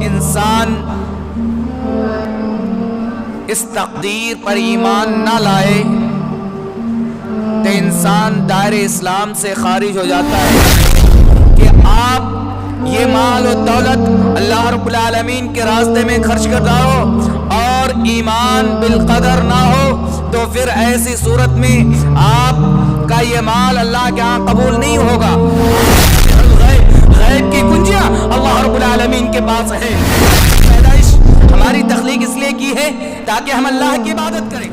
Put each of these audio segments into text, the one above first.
انسان اس تقدیر پر ایمان نہ لائے تو انسان دائرہ اسلام سے خارج ہو جاتا ہے کہ آپ یہ مال و دولت اللہ رب العالمین کے راستے میں خرچ کر ڈالو اور ایمان بالقدر نہ ہو تو پھر ایسی صورت میں آپ کا یہ مال اللہ کے ہاں قبول نہیں ہوگا۔ غیب کی کنجیاں اللہ رب العالمین کے پاس ہے۔ پیدائش ہماری تخلیق اس لیے کی ہے تاکہ ہم اللہ کی عبادت کریں۔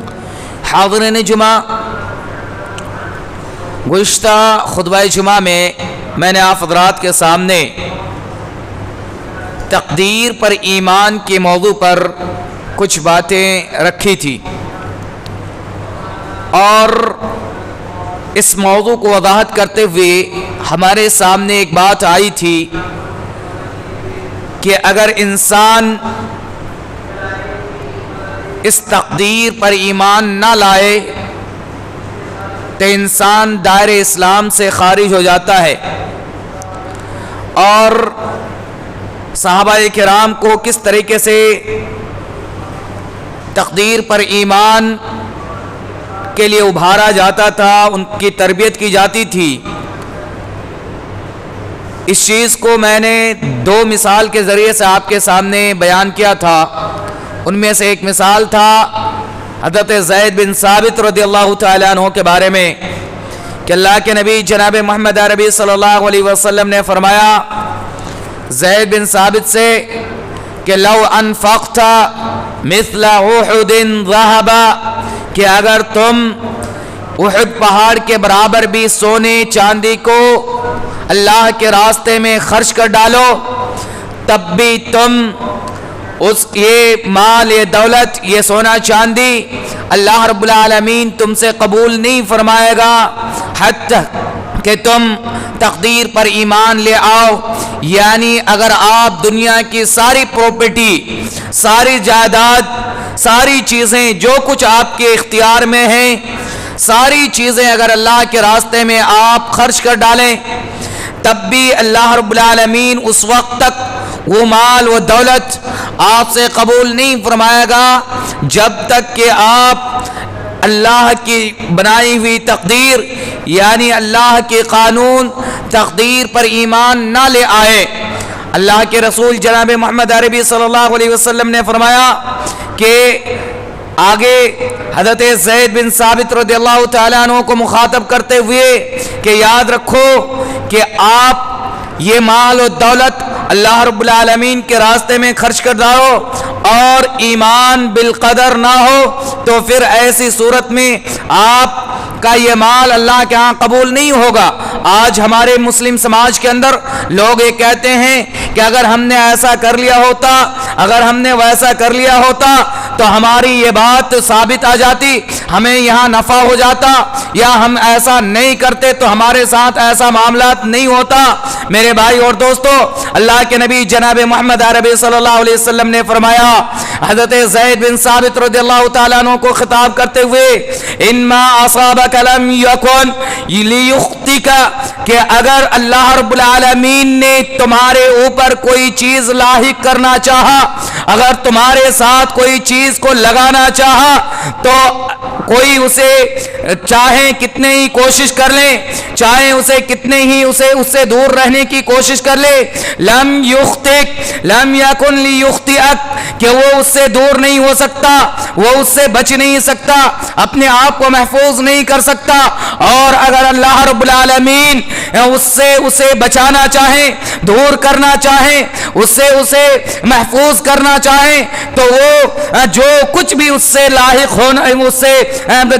حاضرین جمعہ، گزشتہ خطبہ جمعہ میں نے آپ حضرات کے سامنے تقدیر پر ایمان کے موضوع پر کچھ باتیں رکھی تھی اور اس موضوع کو وضاحت کرتے ہوئے ہمارے سامنے ایک بات آئی تھی کہ اگر انسان اس تقدیر پر ایمان نہ لائے تو انسان دائرہ اسلام سے خارج ہو جاتا ہے، اور صحابہ کرام کو کس طریقے سے تقدیر پر ایمان کے لیے ابھارا جاتا تھا، ان کی تربیت کی جاتی تھی۔ اس چیز کو میں نے دو مثال کے ذریعے سے آپ کے سامنے بیان کیا تھا۔ ان میں سے ایک مثال تھا حضرت زید بن ثابت رضی اللہ تعالیٰ عنہ کے بارے میں کہ اللہ کے نبی جناب محمد عربی صلی اللہ علیہ وسلم نے فرمایا زید بن ثابت سے کہ لو انفقت مثل احد ذهبا، کہ اگر تم احد پہاڑ کے برابر بھی سونے چاندی کو اللہ کے راستے میں خرچ کر ڈالو تب بھی تم یہ مال، یہ دولت، یہ سونا چاندی اللہ رب العالمین تم سے قبول نہیں فرمائے گا حتی کہ تم تقدیر پر ایمان لے آؤ۔ یعنی اگر آپ دنیا کی ساری پراپرٹی، ساری جائیداد، ساری چیزیں جو کچھ آپ کے اختیار میں ہیں، ساری چیزیں اگر اللہ کے راستے میں آپ خرچ کر ڈالیں تب بھی اللہ رب العالمین اس وقت تک وہ مال و دولت آپ سے قبول نہیں فرمائے گا جب تک کہ آپ اللہ کی بنائی ہوئی تقدیر یعنی اللہ کے قانون تقدیر پر ایمان نہ لے آئے۔ اللہ کے رسول جناب محمد عربی صلی اللہ علیہ وسلم نے فرمایا کہ آگے حضرت زید بن ثابت رضی اللہ تعالیٰ عنہ کو مخاطب کرتے ہوئے کہ یاد رکھو کہ آپ یہ مال و دولت اللہ رب العالمین کے راستے میں خرچ کر ڈالو اور ایمان بالقدر نہ ہو تو پھر ایسی صورت میں آپ کا یہ مال اللہ کے ہاں قبول نہیں ہوگا۔ آج ہمارے مسلم سماج کے اندر لوگ یہ کہتے ہیں کہ اگر ہم نے ایسا کر لیا ہوتا، اگر ہم نے ویسا کر لیا ہوتا تو ہماری یہ بات ثابت آ جاتی، ہمیں یہاں نفع ہو جاتا، یا ہم ایسا نہیں کرتے تو ہمارے ساتھ ایسا معاملات نہیں ہوتا۔ میرے بھائی اور دوستو، اللہ کے نبی جناب محمد عربی صلی اللہ علیہ وسلم نے فرمایا حضرت زید بن ثابت رضی اللہ تعالیٰ عنہ کو خطاب کرتے ہوئے انما اصابک لم یکن لیخطئک، کہ اگر اللہ رب العالمین نے تمہارے اوپر کوئی چیز لاحق کرنا چاہا، اگر تمہارے ساتھ کوئی چیز کو لگانا چاہا تو کوئی اسے چاہے کتنے ہی کوشش کر لیں، چاہے اسے کتنے ہی اس سے دور رہنے کی کوشش کر لے، لم یخطئک لم یکن لیخطئک، کہ وہ اس سے دور نہیں ہو سکتا، وہ اس سے بچ نہیں سکتا، اپنے آپ کو محفوظ نہیں کر سکتا۔ اور اگر اللہ رب العالمین اسے بچانا چاہیں، دور کرنا چاہیں، اسے محفوظ کرنا چاہیں تو وہ جو کچھ بھی اس سے لاحق ہونا، اس سے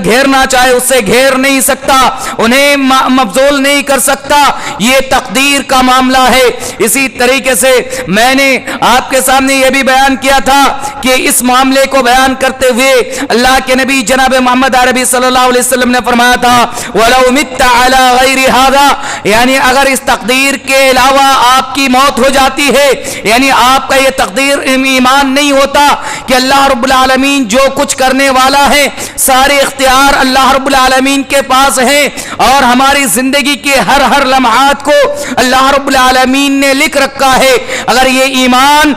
گھیرنا چاہے اس سے گھیر نہیں سکتا، انہیں مبذول نہیں کر سکتا۔ یہ تقدیر کا معاملہ ہے۔ اسی طریقے سے میں نے آپ کے سامنے یہ بھی بیان کیا تھا کہ اس معاملے کو بیان کرتے ہوئے اللہ کے نبی جناب محمد عربی صلی اللہ علیہ وسلم نے فرمایا تھا وَلَوْ مِتَّ عَلَى غَيْرِ هَذَا، یعنی اگر اس تقدیر کے علاوہ آپ کی موت ہو جاتی ہے، یعنی آپ کا یہ تقدیر ایمان نہیں ہوتا کہ اللہ رب العالمین جو کچھ کرنے والا ہے، سارے اختیار اللہ رب العالمین کے پاس ہیں اور ہماری زندگی کے ہر لمحات کو اللہ رب العالمین نے لکھ رکھا ہے، اگر یہ ایمان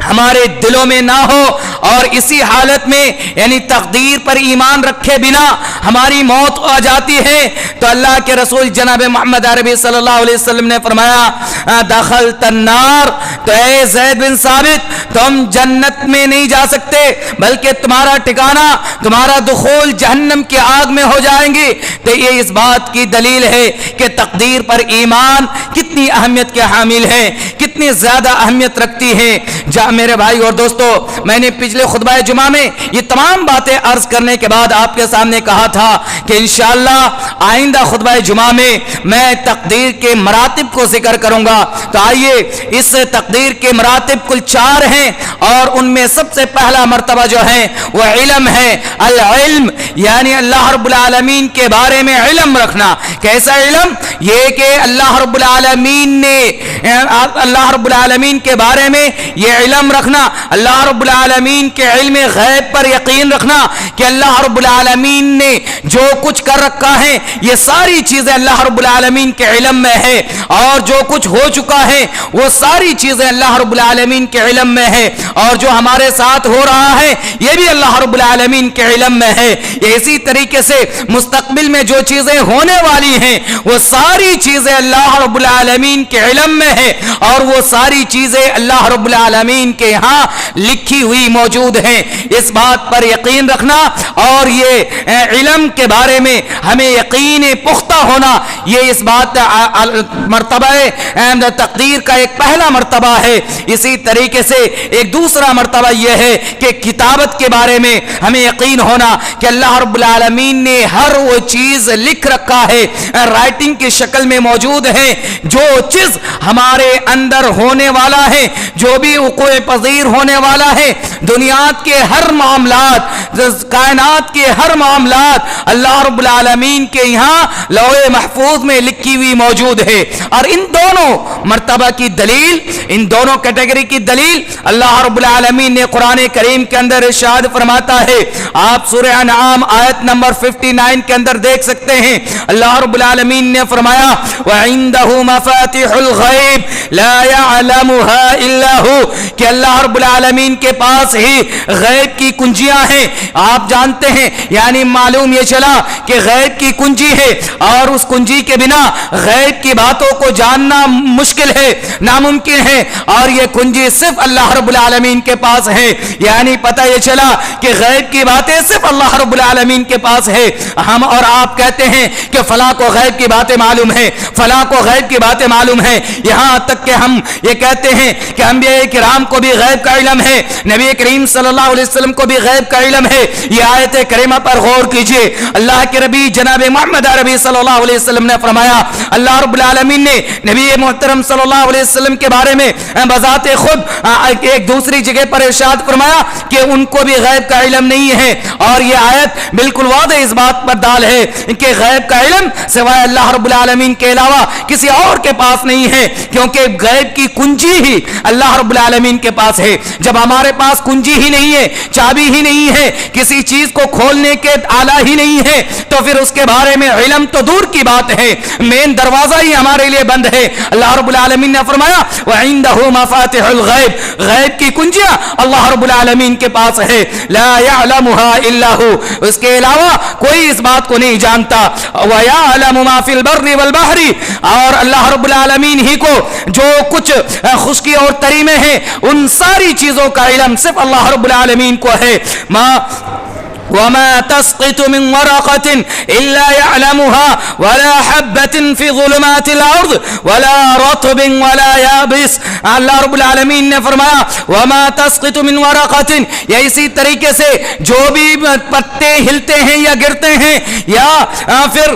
ہمارے دلوں میں نہ ہو اور اسی حالت میں یعنی تقدیر پر ایمان رکھے بنا ہماری موت آ جاتی ہے تو اللہ کے رسول جناب محمد عربی صلی اللہ علیہ وسلم نے فرمایا دخلت النار، تو اے زید بن ثابت تم جنت میں نہیں جا سکتے بلکہ تمہارا ٹھکانہ تمہارا دخول جہنم کی آگ میں ہو جائیں گے۔ تو یہ اس بات کی دلیل ہے کہ تقدیر پر ایمان کتنی اہمیت کے حامل ہے، کتنی زیادہ اہمیت رکھتی ہے۔ میرے بھائی اور دوستو، میں نے پچھلے خطبہ جمعہ میں یہ تمام باتیں عرض کرنے کے بعد آپ کے سامنے کہا تھا کہ انشاءاللہ آئندہ خطبہ جمعہ میں تقدیر کے مراتب کو ذکر کروں گا۔ تو آئیے، اس تقدیر کے مراتب کل 4 ہیں اور ان میں سب سے پہلا مرتبہ جو ہے وہ علم ہے۔ العلم یعنی اللہ رب العالمین کے بارے میں علم رکھنا۔ کیسا علم؟ یہ کہ اللہ رب العالمین کے بارے میں یہ علم رکھنا، اللہ رب العالمین کے علم غیب پر یقین رکھنا کہ اللہ رب العالمین نے جو کچھ کر رکھا ہے یہ ساری چیزیں اللہ رب العالمین کے علم میں ہے، اور جو کچھ ہو چکا ہے وہ ساری چیزیں اللہ رب العالمین کے علم میں ہے، اور جو ہمارے ساتھ ہو رہا ہے یہ بھی اللہ رب العالمین کے علم میں ہے۔ اسی طریقے سے مستقبل میں جو چیزیں ہونے والی ہیں وہ ساری چیزیں اللہ رب العالمین کے علم میں ہے، اور وہ ساری چیزیں اللہ رب العالمین کے ہاں لکھی ہوئی موجود ہیں۔ اس بات پر یقین رکھنا اور یہ علم کے بارے میں ہمیں یقین پختہ ہونا، یہ اس بات مرتبہ تقدیر کا ایک پہلا مرتبہ ہے۔ اسی طریقے سے ایک دوسرا مرتبہ یہ ہے کہ کتابت کے بارے میں ہمیں یقین ہونا کہ اللہ رب العالمین نے ہر وہ چیز لکھ رکھا ہے، رائٹنگ کی شکل میں موجود ہے۔ جو چیز ہمارے اندر ہونے والا ہے، جو بھی وقوع پذیر ہونے والا ہے، دنیا کے ہر معاملات، کائنات کے ہر معاملات اللہ رب العالمین کے یہاں لوح محفوظ میں لکھی ہوئی موجود ہے۔ اور ان دونوں مرتبہ کی دلیل، ان دونوں کیٹیگری کی دلیل اللہ رب العالمین نے قرآن کریم کے اندر ارشاد فرماتا ہے۔ آپ سورہ انعام آیت نمبر 59 کے اندر دیکھ سکتے ہیں، اللہ رب العالمین نے فرمایا وَعِندَهُ مَفَاتِحُ الْغَيْبِ لَا يَعْلَمُهَا إِلَّا هُوَ، کہ اللہ رب العالمین کے پاس ہی غیب کی کنجیاں ہیں۔ آپ جانتے ہیں، یعنی معلوم یہ چلا کہ غیب کی کنجی ہے اور اس کنجی کے بنا غیب کی باتوں کو جاننا مشکل ہے، ناممکن ہے، اور یہ کنجی صرف اللہ رب العالمین کے پاس ہے۔ یعنی پتہ یہ چلا کہ غیب کی باتیں صرف اللہ رب العالمین کے پاس ہے۔ ہم اور آپ کہتے ہیں کہ فلاں کو غیب کی باتیں معلوم ہے، فلاں کو غیب کی باتیں معلوم ہے، یہاں تک کہ ہم یہ کہتے ہیں کہ انبیاء کرام کو بھی غیب کا علم ہے، نبی کریم صلی اللہ علیہ وسلم کو بھی غیب کا علم ہے۔ یہ آیت کریمہ پر غور کیجئے، اللہ کے نبی جناب محمد عربی صلی اللہ علیہ وسلم نے فرمایا، اللہ رب العالمین نے نبی محترم صلی اللہ علیہ وسلم کے بارے میں بذات خود ایک دوسری جگہ پر ارشاد فرمایا کہ ان کو بھی غیب کا علم نہیں ہے، اور یہ آیت بالکل واضح اس بات پر دال ہے کہ غیب کا علم سوائے اللہ رب العالمین کے علاوہ کسی اور کے پاس نہیں ہے، کیونکہ غیب کی کنجی ہی اللہ رب العالمین کے پاس ہے۔ جب ہمارے پاس کنجی ہی نہیں ہے، چابی ہی نہیں ہے، کسی چیز کو کھولنے کے آلہ ہی نہیں ہے، تو پھر اس کے بارے میں علم تو دور کی بات ہے، مین دروازہ ہی ہمارے لیے بند ہے۔ اللہ رب العالمین نے فرمایا وَعِندَهُ مَفَاتِحُ الْغَيْبِ، غیب کی کنجیاں اللہ رب العالمین کے پاس ہے، لا يعلمها الا هو، اس کے علاوہ کوئی اس بات کو نہیں جانتا۔ وَيَعْلَمُ مَا فِي الْبَرِّ وَالْبَحْرِ، اور اللہ رب العالمین ہی کو جو کچھ خشکی اور تری میں ہے ان ساری چیزوں کا علم صرف اللہ رب العالمین کو ہے۔ وما تسقط من ورقة إلا يعلمها ولا حبة في ظلمات الأرض ولا رطب ولا يابس، اللہ رب العالمین نے فرمایا وما تسقط من ورقة، یا اسی طریقے سے جو بھی پتے ہلتے ہیں یا گرتے ہیں، یا پھر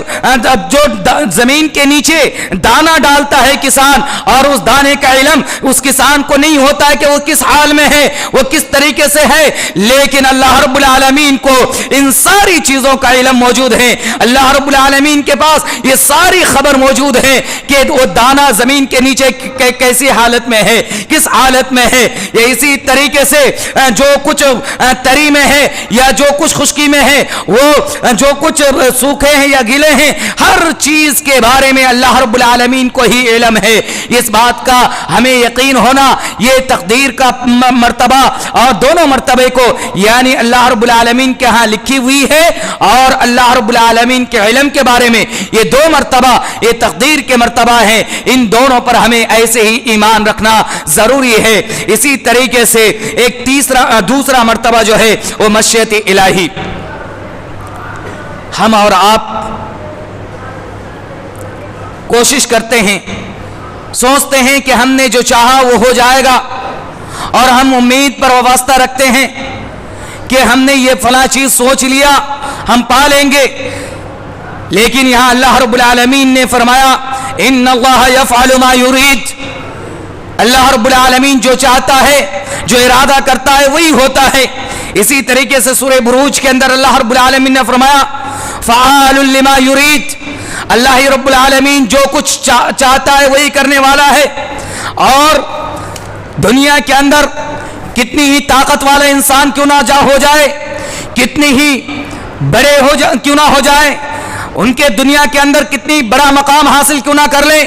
جو زمین کے نیچے دانا ڈالتا ہے کسان، اور اس دانے کا علم اس کسان کو نہیں ہوتا ہے کہ وہ کس حال میں ہے، وہ کس طریقے سے ہے، لیکن اللہ رب العالمین کو ان ساری چیزوں کا علم موجود ہے. اللہ رب العالمین کے پاس یہ ساری خبر موجود ہے کہ وہ دانا زمین کے نیچے کیسی حالت میں ہے, کس حالت میں ہے. یہ اسی طریقے سے جو کچھ تری میں ہے یا جو کچھ خشکی میں ہے, وہ جو کچھ سوکھے ہیں یا گیلے ہیں, ہر چیز کے بارے میں اللہ رب العالمین کو ہی علم ہے. اس بات کا ہمیں یقین ہونا, یہ تقدیر کا مرتبہ اور دونوں مرتبے کو یعنی اللہ رب العالمین کے ہاں لکھی ہوئی ہے اور اللہ رب العالمین کے علم کے بارے میں یہ دو مرتبہ یہ تقدیر کے مرتبہ ہیں, ان دونوں پر ہمیں ایسے ہی ایمان رکھنا ضروری ہے. اسی طریقے سے ایک دوسرا مرتبہ جو ہے وہ مشیت الہی. ہم اور آپ کوشش کرتے ہیں, سوچتے ہیں کہ ہم نے جو چاہا وہ ہو جائے گا, اور ہم امید پر وابستہ رکھتے ہیں کہ ہم نے یہ فلاں چیز سوچ لیا ہم پا لیں گے. لیکن یہاں اللہ رب العالمین نے فرمایا ان اللہ یفعل ما یرید, اللہ رب العالمین جو چاہتا ہے, جو ارادہ کرتا ہے وہی ہوتا ہے. اسی طریقے سے سورہ بروج کے اندر اللہ رب العالمین نے فرمایا فعال لما یرید, اللہ رب العالمین جو کچھ چاہتا ہے وہی کرنے والا ہے. اور دنیا کے اندر کتنی ہی طاقت والا انسان کیوں نہ ہو جائے, کتنی ہی بڑے کیوں نہ ہو جائے, ان کے دنیا کے اندر کتنی بڑا مقام حاصل کیوں نہ کر لیں,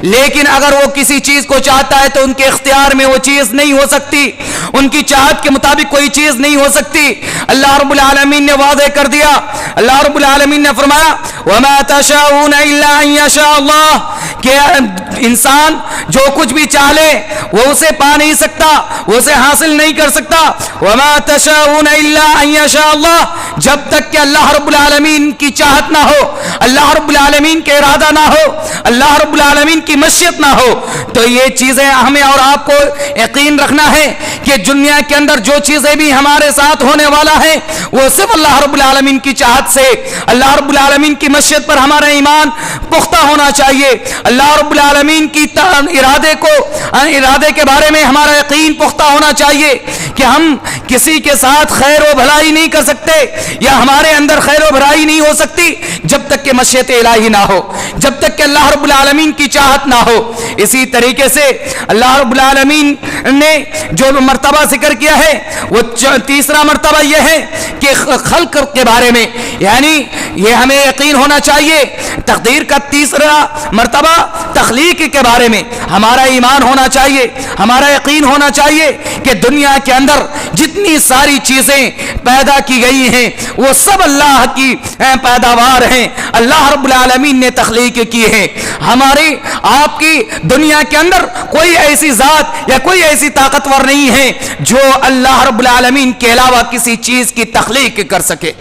لیکن اگر وہ کسی چیز کو چاہتا ہے تو ان کے اختیار میں وہ چیز نہیں ہو سکتی, ان کی چاہت کے مطابق کوئی چیز نہیں ہو سکتی. اللہ رب العالمین نے واضح کر دیا, اللہ رب العالمین نے فرمایا وَمَا تَشَاءُونَ إِلَّا أَن يَشَاءَ اللَّهُ, کہ انسان جو کچھ بھی چاہ لے وہ اسے پا نہیں سکتا, وہ اسے حاصل نہیں کر سکتا. وَمَا تَشَاءُونَ إِلَّا أَن يَشَاءَ اللَّهُ, جب تک کہ اللہ رب العالمین کی چاہت نہ ہو, اللہ رب العالمین کے ارادہ نہ ہو, اللہ رب العالمین کی مشیت نہ ہو. تو یہ چیزیں ہمیں اور آپ کو یقین رکھنا ہے کہ دنیا کے اندر جو چیزیں بھی ہمارے ساتھ ہونے والا ہے وہ صرف اللہ رب العالمین کی چاہت سے, اللہ رب العالمین کی مشیت پر ہمارا ایمان پختہ ہونا چاہیے. اللہ رب العالمین کی ارادے کے بارے میں ہمارا یقین پختہ ہونا چاہیے کہ ہم کسی کے ساتھ خیر و بھلائی نہیں کر سکتے یا ہمارے اندر خیر و بھلائی نہیں ہو سکتی جب تک کہ مشیت الہی نہ ہو, جب تک کہ اللہ رب العالمین کی چاہت نہ ہو. اسی طریقے سے اللہ رب العالمین نے جو مرتبہ ذکر کیا ہے وہ تیسرا مرتبہ یہ ہے کہ خلق کے بارے میں, یعنی یہ ہمیں یقین ہونا چاہیے. تقدیر کا تیسرا مرتبہ تخلیق کے بارے میں ہمارا ایمان ہونا چاہیے, ہمارا یقین ہونا چاہیے کہ دنیا کے اندر جتنی ساری چیزیں پیدا کی گئی ہیں وہ سب اللہ کی پیداوار ہیں, اللہ رب العالمین نے تخلیق کی ہے. ہماری آپ کی دنیا کے اندر کوئی ایسی ذات یا کوئی ایسی طاقتور نہیں ہے جو اللہ رب العالمین کے علاوہ کسی چیز کی تخلیق کر سکے.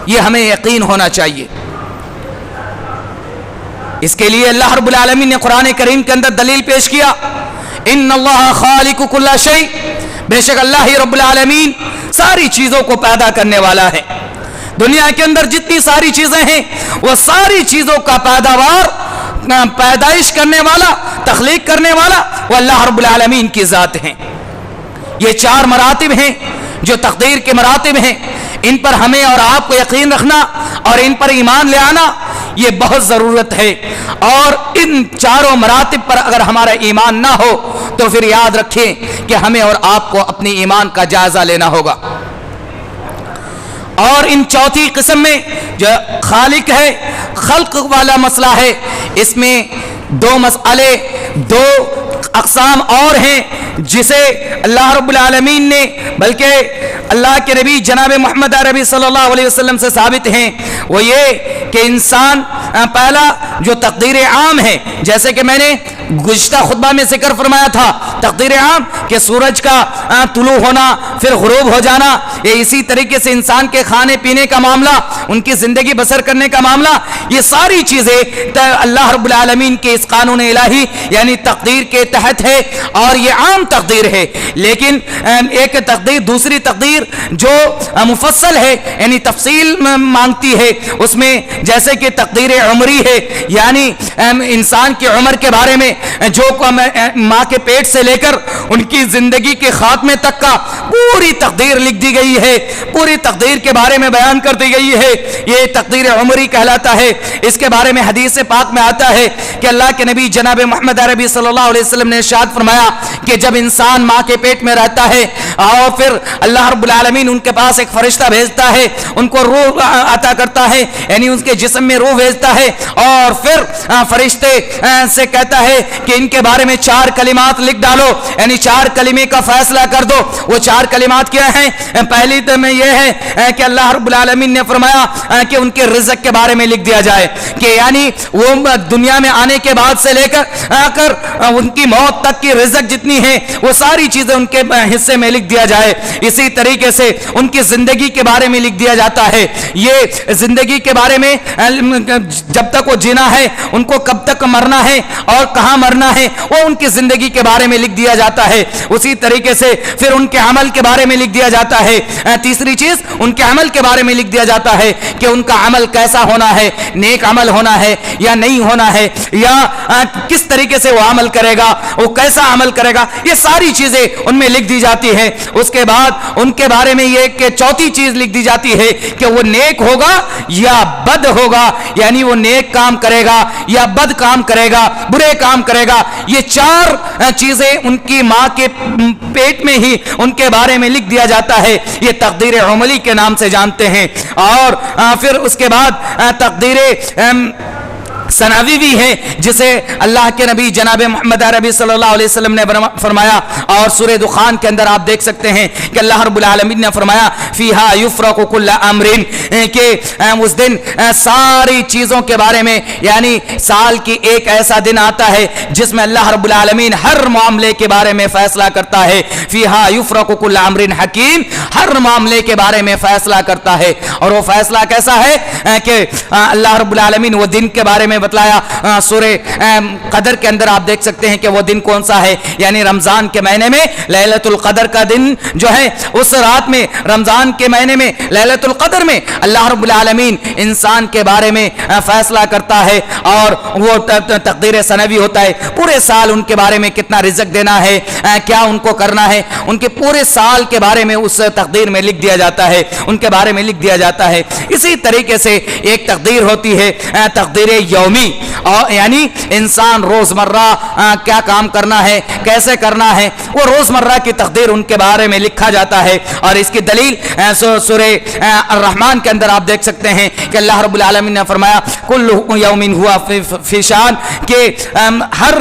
یہ ہمیں یقین ہونا چاہیے. اس کے لیے اللہ رب العالمین نے قرآن کریم کے اندر دلیل پیش کیا ان اللہ خالق کل شیء, بے شک اللہ ہی رب العالمین ساری چیزوں کو پیدا کرنے والا ہے. دنیا کے اندر جتنی ساری چیزیں ہیں وہ ساری چیزوں کا پیدائش کرنے والا, تخلیق کرنے والا وہ اللہ رب العالمین کی ذات ہیں. یہ چار مراتب ہیں جو تقدیر کے مراتب ہیں, ان پر ہمیں اور آپ کو یقین رکھنا اور ان پر ایمان لے آنا یہ بہت ضرورت ہے. اور ان چاروں مراتب پر اگر ہمارا ایمان نہ ہو تو پھر یاد رکھیں کہ ہمیں اور آپ کو اپنی ایمان کا جائزہ لینا ہوگا. اور ان چوتھی قسم میں جو خالق ہے, خلق والا مسئلہ ہے, اس میں دو مسئلے, دو اقسام اور ہیں جسے اللہ رب العالمین نے بلکہ اللہ کے نبی جناب محمد عربی صلی اللہ علیہ وسلم سے ثابت ہیں. وہ یہ کہ انسان پہلا جو تقدیر عام ہے, جیسے کہ میں نے گزشتہ خطبہ میں ذکر فرمایا تھا, تقدیر عام کہ سورج کا طلوع ہونا پھر غروب ہو جانا, یہ اسی طریقے سے انسان کے کھانے پینے کا معاملہ, ان کی زندگی بسر کرنے کا معاملہ, یہ ساری چیزیں اللہ رب العالمین کے اس قانون الہی یعنی تقدیر کے تحت ہے اور یہ عام تقدیر ہے. لیکن ایک تقدیر دوسری تقدیر جو مفصل ہے یعنی تفصیل مانگتی ہے, اس میں جیسے کہ تقدیر عمری ہے، یعنی انسان کی عمر کے بارے میں جو ماں کے پیٹ سے لے کر ان کی زندگی کے خاتمے تک کا پوری تقدیر لکھ دی گئی ہے، پوری تقدیر کے بارے میں بیان کر دی گئی ہے، یہ تقدیر عمری کہلاتا ہے۔ اس کے بارے میں حدیث پاک میں آتا ہے کہ اللہ کے نبی جناب محمد عربی صلی اللہ علیہ وسلم نے ارشاد فرمایا کہ جب انسان ماں کے پیٹ میں رہتا ہے اور پھر اللہ رب العالمین ان کے پاس ایک فرشتہ بھیجتا ہے، ان کو روح عطا کرتا ہے، یعنی ان کے جسم میں روح بھیجتا ہے، اور پھر فرشتے سے کہتا ہے کہ ان کے بارے میں 4 کلمات لکھ ڈالو، یعنی 4 کلمے کا فیصلہ کر دو۔ وہ 4 کلمات کیا ہیں؟ پہلی تو میں یہ ہے کہ اللہ رب العالمین نے فرمایا کہ ان کے رزق کے بارے میں لکھ دیا جائے، کہ یعنی وہ دنیا میں آنے کے بعد سے لے کر ان کی موت تک کی رزق جتنی ہے وہ ساری چیزیں ان کے حصے میں لکھ دیا جائے۔ اسی طریقے سے ان کی زندگی کے بارے میں لکھ دیا جاتا ہے، یہ زندگی کے بارے میں جب تک وہ جینا ہے، ان کو کب تک مرنا ہے اور کہاں مرنا ہے، وہ ان کی زندگی کے بارے میں لکھ دیا جاتا ہے۔ اسی طریقے سے پھر ان کے عمل کے بارے میں لکھ دیا جاتا ہے۔ تیسری چیز ان کے عمل کے بارے میں لکھ دیا جاتا ہے کہ ان کا عمل کیسا ہونا ہے، نیک عمل ہونا ہے یا نہیں ہونا ہے، یا کس طریقے سے وہ عمل کرے گا، وہ کیسا عمل کرے گا، یہ ساری چیزیں ان میں لکھ دی جاتی ہے۔ اس کے بعد ان کے بارے میں یہ کہ چوتھی چیز لکھ دی جاتی ہے کہ وہ نیک ہوگا یا بد ہوگا، یعنی وہ نیک کام کرے گا یا بد کام کرے گا، برے کام کرے گا۔ یہ 4 چیزیں ان کی ماں کے پیٹ میں ہی ان کے بارے میں لکھ دیا جاتا ہے، یہ تقدیر عملی کے نام سے جانتے ہیں۔ اور پھر اس کے بعد تقدیر سناوی بھی ہے، جسے اللہ کے نبی جناب محمد عربی صلی اللہ علیہ وسلم نے فرمایا، اور سورہ دخان کے اندر آپ دیکھ سکتے ہیں کہ اللہ رب العالمین نے فرمایا فیہا یفرق کل امر، کہ اس دن ساری چیزوں کے بارے میں، یعنی سال کی ایک ایسا دن آتا ہے جس میں اللہ رب العالمین ہر معاملے کے بارے میں فیصلہ کرتا ہے۔ فیہا یفرق کل امر حکیم، ہر معاملے کے بارے میں فیصلہ کرتا ہے، اور وہ فیصلہ کیسا ہے کہ اللہ رب العالمین وہ دن کے بارے میں بتلایا۔ سورہ قدر کے اندر آپ دیکھ سکتے ہیں کہ وہ دن کون سا ہے، یعنی رمضان کے مہینے میں لیلۃ القدر کا دن جو ہے، اس رات میں رمضان کے مہینے میں لیلۃ القدر میں اللہ رب العالمین انسان کے بارے میں فیصلہ کرتا ہے، اور وہ تقدیر سنوی ہوتا ہے۔ پورے سال ان کے بارے میں کتنا رزق دینا ہے، کیا ان کو کرنا ہے، ان کے پورے سال کے بارے میں اس تقدیر میں لکھ دیا جاتا ہے، ان کے بارے میں لکھ دیا جاتا ہے۔ اسی طریقے سے ایک تقدیر ہوتی ہے تقدیر یومی، اور یعنی انسان روزمرہ کیا کام کرنا ہے، کیسے کرنا ہے، وہ روزمرہ کی تقدیر ان کے بارے میں لکھا جاتا ہے۔ اور اس کی دلیل سورہ الرحمن کے اندر آپ دیکھ سکتے ہیں کہ اللہ رب العالمین نے فرمایا کل یوم ہوا فی شان، کہ ہر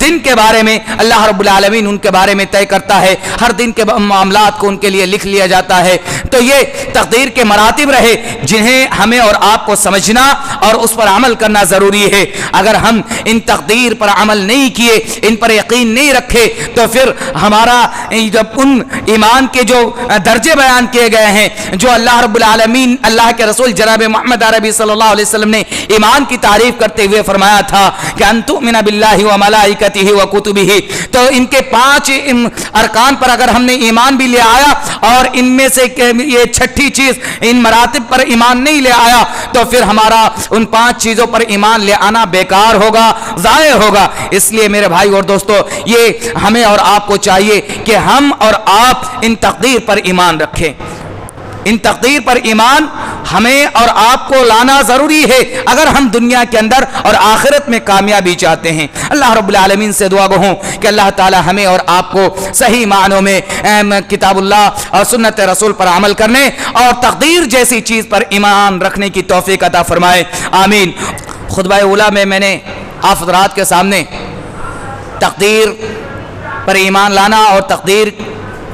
دن کے بارے میں اللہ رب العالمین ان کے بارے میں طے کرتا ہے، ہر دن کے معاملات کو ان کے لیے لکھ لیا جاتا ہے۔ تو یہ تقدیر کے مراتب رہے جنہیں ہمیں اور آپ کو سمجھنا اور اس پر عمل کرنا ضروری ہے۔ اگر ہم ان تقدیر پر عمل نہیں کیے، ان پر یقین نہیں رکھے، تو پھر ہمارا جب ان ایمان کے جو درجے بیان کیے گئے ہیں، جو اللہ رب العالمین اللہ کے رسول جناب محمد عربی صلی اللہ علیہ وسلم نے ایمان کی تعریف کرتے ہوئے فرمایا تھا کہ ان تؤمن باللہ وملائکتہ وکتبہ، تو ان کے 5 ارکان پر اگر ہم نے ایمان بھی لے آیا اور ان میں سے یہ چھٹی چیز ان مراتب پر ایمان نہیں لے آیا، تو پھر ہمارا ان 5 چیزوں پر ایمان لے آنا بیکار ہوگا، ضائع ہوگا۔ اس لیے میرے بھائی اور دوستو، یہ ہمیں اور آپ کو چاہیے کہ ہم اور آپ ان تقدیر پر ایمان رکھیں۔ ان تقدیر پر ایمان ہمیں اور آپ کو لانا ضروری ہے اگر ہم دنیا کے اندر اور آخرت میں کامیابی چاہتے ہیں۔ اللہ رب العالمین سے دعا گو ہوں کہ اللہ تعالی ہمیں اور آپ کو صحیح معنوں میں کتاب اللہ اور سنت رسول پر عمل کرنے اور تقدیر جیسی چیز پر ایمان رکھنے کی توفیق عطا فرمائے، آمین۔ خطبہ اولیٰ میں میں نے آپ حضرات کے سامنے تقدیر پر ایمان لانا اور تقدیر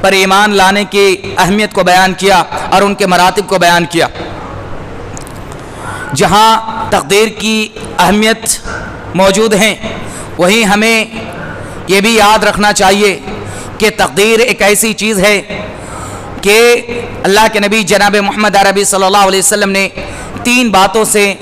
پر ایمان لانے کی اہمیت کو بیان کیا اور ان کے مراتب کو بیان کیا۔ جہاں تقدیر کی اہمیت موجود ہیں، وہیں ہمیں یہ بھی یاد رکھنا چاہیے کہ تقدیر ایک ایسی چیز ہے کہ اللہ کے نبی جناب محمد عربی صلی اللہ علیہ وسلم نے 3 باتوں سے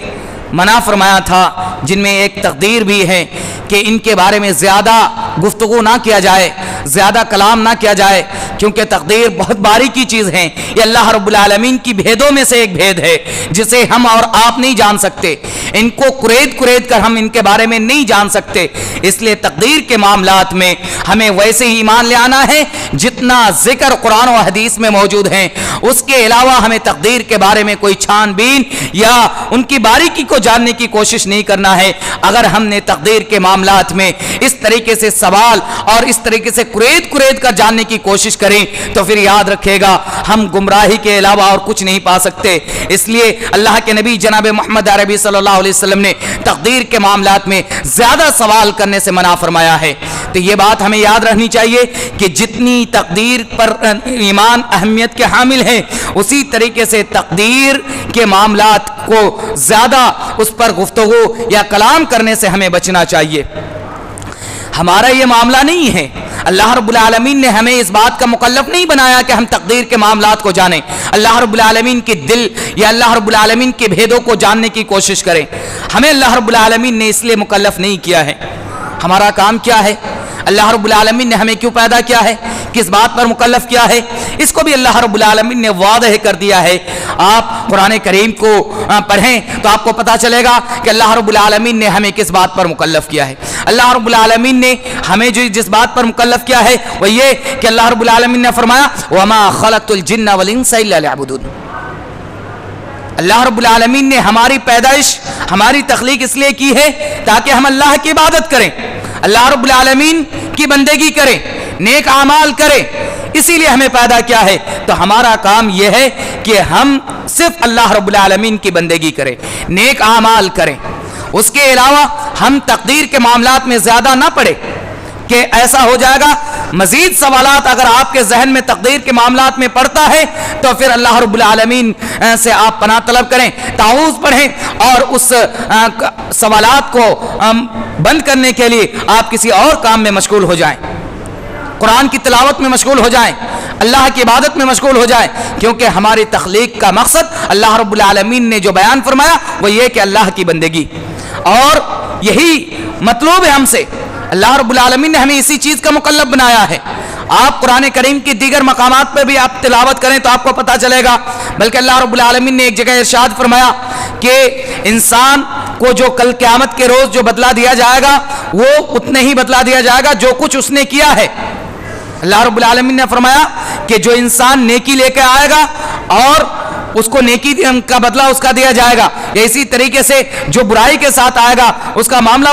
منع فرمایا تھا، جن میں ایک تقدیر بھی ہے کہ ان کے بارے میں زیادہ گفتگو نہ کیا جائے، زیادہ کلام نہ کیا جائے، کیونکہ تقدیر بہت باریکی چیز ہے. یہ اللہ رب العالمین کی بھیدوں میں سے ایک بھید ہے جسے ہم اور آپ نہیں جان سکتے. ان کو کرید کر ہم ان کے بارے میں نہیں جان سکتے. اس لیے تقدیر کے معاملات میں ہمیں ویسے ہی ایمان لے آنا ہے جتنا ذکر قرآن و حدیث میں موجود ہیں. اس کے علاوہ ہمیں تقدیر کے بارے میں کوئی چھان بین یا ان کی باریکی کو جاننے کی کوشش نہیں کرنا ہے. اگر ہم نے تقدیر کے معاملات میں اس طریقے سے سوال اور اس طریقے سے کرید کر جاننے کی کوشش کریں تو پھر یاد رکھے گا ہم گمراہی کے علاوہ اور کچھ نہیں پا سکتے. اس لیے اللہ کے نبی جناب محمد عربی صلی اللہ علیہ وسلم نے تقدیر کے معاملات میں زیادہ سوال کرنے سے منع فرمایا ہے. تو یہ بات ہمیں یاد رکھنی چاہیے کہ جتنی تقدیر پر ایمان اہمیت کے حامل ہیں اسی طریقے سے تقدیر کے معاملات کو زیادہ اس پر گفتگو یا کلام کرنے سے ہمیں بچنا چاہیے. ہمارا یہ معاملہ نہیں ہے. اللہ رب العالمین نے ہمیں اس بات کا مکلف نہیں بنایا کہ ہم تقدیر کے معاملات کو جانیں. اللہ رب العالمین کے دل یا اللہ رب العالمین کے بھیدوں کو جاننے کی کوشش کریں. ہمیں اللہ رب العالمین نے اس لیے مکلف نہیں کیا ہے. ہمارا کام کیا ہے؟ اللہ رب العالمین نے ہمیں کیوں پیدا کیا ہے؟ کس بات پر مکلف کیا ہے؟ اس کو بھی اللہ رب العالمین نے واضح کر دیا ہے. آپ قرآن کریم کو پڑھیں تو آپ کو پتا چلے گا کہ اللہ رب العالمین نے ہمیں کس بات پر مکلف کیا ہے. اللہ رب العالمین نے ہمیں جس بات پر مکلف کیا ہے وہ یہ کہ اللہ رب العالمین نے فرمایا وَمَا خَلَقْتُ الْجِنَّ وَالْإِنسَ إِلَّا لِيَعْبُدُونِ. اللہ رب العالمین نے ہماری پیدائش، ہماری تخلیق اس لیے کی ہے تاکہ ہم اللہ کی عبادت کریں، اللہ رب العالمین کی بندگی کریں، نیک اعمال کریں. اسی لیے ہمیں پیدا کیا ہے. تو ہمارا کام یہ ہے کہ ہم صرف اللہ رب العالمین کی بندگی کریں، نیک اعمال کریں. اس کے علاوہ ہم تقدیر کے معاملات میں زیادہ نہ پڑیں کہ ایسا ہو جائے گا. مزید سوالات اگر آپ کے ذہن میں تقدیر کے معاملات میں پڑتا ہے تو پھر اللہ رب العالمین سے آپ پناہ طلب کریں، تعوذ پڑھیں اور اس سوالات کو بند کرنے کے لیے آپ کسی اور کام میں مشغول ہو جائیں، قرآن کی تلاوت میں مشغول ہو جائیں، اللہ کی عبادت میں مشغول ہو جائیں. کیونکہ ہماری تخلیق کا مقصد اللہ رب العالمین نے جو بیان فرمایا وہ یہ کہ اللہ کی بندگی، اور یہی مطلوب ہے ہم سے. اللہ رب العالمین نے ہمیں اسی چیز کا مکلف بنایا ہے. آپ قرآن کریم کی دیگر مقامات پہ بھی آپ تلاوت کریں تو آپ کو پتہ چلے گا. بلکہ اللہ رب العالمین نے ایک جگہ ارشاد فرمایا کہ انسان کو جو کل قیامت کے روز جو بدلہ دیا جائے گا وہ اتنے ہی بدلہ دیا جائے گا جو کچھ اس نے کیا ہے. اللہ رب العالمین نے فرمایا کہ جو انسان نیکی لے کے آئے گا اور اس کو نیکی کا بدلہ اس کا دیا جائے گا، اسی طریقے سے جو برائی کے ساتھ آئے گا اس کا معاملہ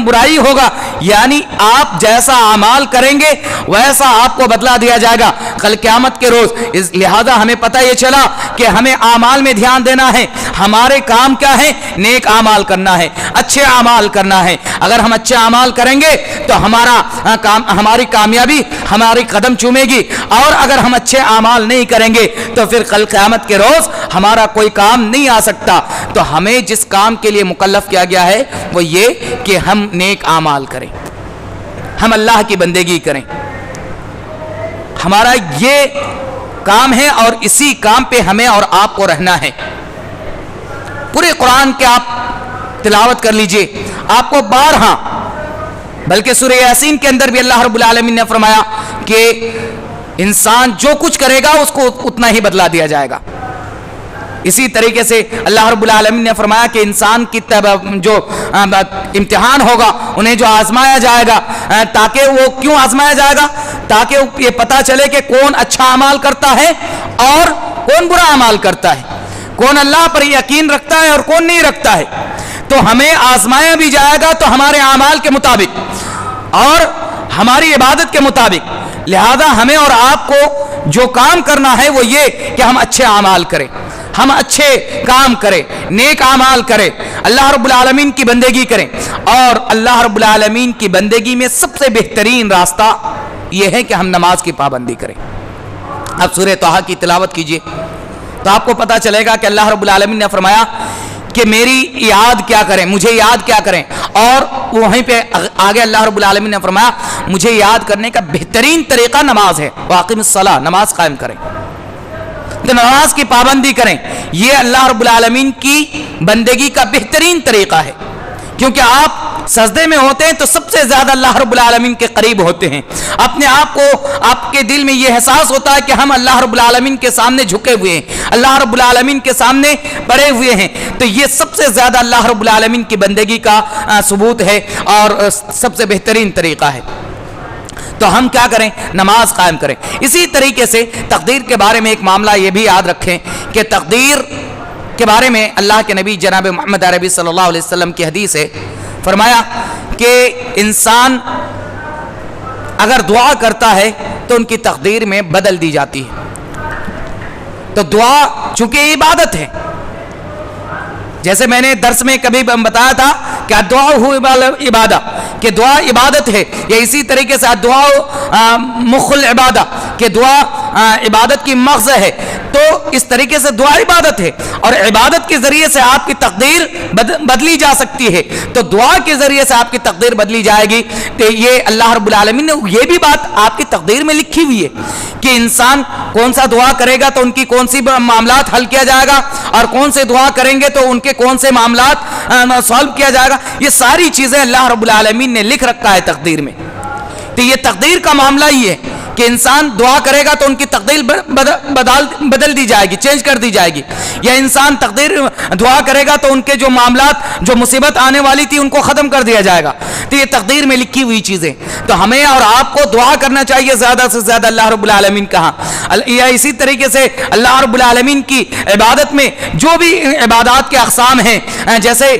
برائی ہوگا. یعنی آپ جیسا اعمال کریں گے ویسا آپ کو بدلہ دیا جائے گا کل قیامت کے روز. لہذا ہمیں پتہ یہ چلا کہ ہمیں اعمال میں دھیان دینا ہے. ہمارے کام کیا ہے؟ نیک اعمال کرنا ہے، اچھے اعمال کرنا ہے. اگر ہم اچھے اعمال کریں گے تو ہماری کامیابی ہماری قدم چومے گی، اور اگر ہم اچھے اعمال نہیں کریں گے تو پھر کل قیامت کے روز ہمارا کوئی کام نہیں آ سکتا. تو ہمیں جس کام کے لیے مکلف کیا گیا ہے وہ یہ کہ ہم نیک اعمال کریں، ہم اللہ کی بندگی کریں. ہمارا یہ کام ہے اور اسی کام پہ ہمیں اور آپ کو رہنا ہے. پورے قرآن کے آپ تلاوت کر لیجئے، آپ کو بارہا، بلکہ سورہ یاسین کے اندر بھی اللہ رب العالمین نے فرمایا کہ انسان جو کچھ کرے گا اس کو اتنا ہی بدلہ دیا جائے گا. اسی طریقے سے اللہ رب العالمین نے فرمایا کہ انسان کی جو امتحان ہوگا انہیں جو آزمایا جائے گا، تاکہ وہ کیوں آزمایا جائے گا؟ تاکہ یہ پتا چلے کہ کون اچھا عمل کرتا ہے اور کون برا عمل کرتا ہے، کون اللہ پر یقین رکھتا ہے اور کون نہیں رکھتا ہے. تو ہمیں آزمایا بھی جائے گا تو ہمارے اعمال کے مطابق اور ہماری عبادت کے مطابق. لہذا ہمیں اور آپ کو جو کام کرنا ہے وہ یہ کہ ہم اچھے اعمال کریں، ہم اچھے کام کریں، نیک اعمال کریں، اللہ رب العالمین کی بندگی کریں. اور اللہ رب العالمین کی بندگی میں سب سے بہترین راستہ یہ ہے کہ ہم نماز کی پابندی کریں. اب سورہ طٰہٰ کی تلاوت کیجئے تو آپ کو پتہ چلے گا کہ اللہ رب العالمین نے فرمایا کہ میری یاد کیا کریں، مجھے یاد کیا کریں. اور وہیں پہ آگے اللہ رب العالمین نے فرمایا مجھے یاد کرنے کا بہترین طریقہ نماز ہے. واقم الصلاۃ، نماز قائم کریں، تو نماز کی پابندی کریں. یہ اللہ رب العالمین کی بندگی کا بہترین طریقہ ہے. کیونکہ آپ سجدے میں ہوتے ہیں تو سب سے زیادہ اللہ رب العالمین کے قریب ہوتے ہیں. اپنے آپ کو آپ کے دل میں یہ احساس ہوتا ہے کہ ہم اللہ رب العالمین کے سامنے جھکے ہوئے ہیں, اللہ رب العالمین کے سامنے پڑے ہوئے ہیں. تو یہ سب سے زیادہ اللہ رب العالمین کی بندگی کا ثبوت ہے اور سب سے بہترین طریقہ ہے. تو ہم کیا کریں؟ نماز قائم کریں. اسی طریقے سے تقدیر کے بارے میں ایک معاملہ یہ بھی یاد رکھیں کہ تقدیر کے بارے میں اللہ کے نبی جناب محمد عربی صلی اللہ علیہ وسلم کی حدیث ہے, فرمایا کہ انسان اگر دعا کرتا ہے تو ان کی تقدیر میں بدل دی جاتی ہے. تو دعا چونکہ عبادت ہے, جیسے میں نے درس میں کبھی بتایا تھا کہ دعا ہو عبادہ, کہ دعا عبادت ہے, یا اسی طریقے سے دعا مخ العبادہ, کہ دعا عبادت کی مغز ہے. تو اس طریقے سے دعا عبادت ہے اور عبادت کے ذریعے سے آپ کی تقدیر بدلی جا سکتی ہے. تو دعا کے ذریعے سے آپ کی تقدیر بدلی جائے گی. تو یہ اللہ رب العالمین نے یہ بھی بات آپ کی تقدیر میں لکھی ہوئی ہے کہ انسان کون سا دعا کرے گا تو ان کی کون سی معاملات حل کیا جائے گا, اور کون سے دعا کریں گے تو ان کے کون سے معاملات سالو کیا جائے گا. یہ ساری چیزیں اللہ رب العالمین نے لکھ رکھا ہے تقدیر میں. تو یہ تقدیر کا معاملہ ہی ہے کہ انسان دعا کرے گا تو ان کی تقدیر بدل دی جائے گی, چینج کر دی جائے گی, یا انسان تقدیر دعا کرے گا تو ان کے جو معاملات جو مصیبت آنے والی تھی ان کو ختم کر دیا جائے گا. تو یہ تقدیر میں لکھی ہوئی چیزیں. تو ہمیں اور آپ کو دعا کرنا چاہیے زیادہ سے زیادہ اللہ رب العالمین کہاں. یا اسی طریقے سے اللہ رب العالمین کی عبادت میں جو بھی عبادات کے اقسام ہیں, جیسے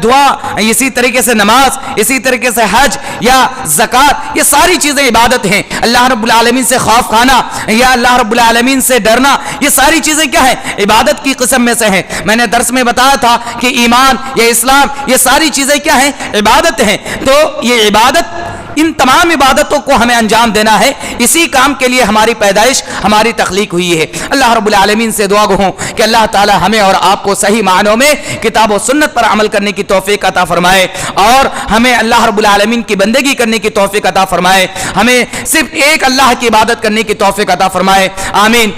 دعا, اسی طریقے سے نماز, اسی طریقے سے حج یا زکوٰۃ, یہ ساری چیزیں عبادت ہیں. اللہ رب العالمین سے خوف کھانا یا اللہ رب العالمین سے ڈرنا, یہ ساری چیزیں کیا ہیں؟ عبادت کی قسم میں سے ہیں. میں نے درس میں بتایا تھا کہ ایمان یا اسلام, یہ ساری چیزیں کیا ہیں؟ عبادت ہیں. تو یہ عبادت, ان تمام عبادتوں کو ہمیں انجام دینا ہے. اسی کام کے لیے ہماری پیدائش, ہماری تخلیق ہوئی ہے. اللہ رب العالمین سے دعا گو ہوں کہ اللہ تعالی ہمیں اور آپ کو صحیح معنوں میں کتاب و سنت پر عمل کرنے کی توفیق عطا فرمائے, اور ہمیں اللہ رب العالمین کی بندگی کرنے کی توفیق عطا فرمائے. ہمیں صرف ایک اللہ کی عبادت کرنے کی توفیق عطا فرمائے. آمین.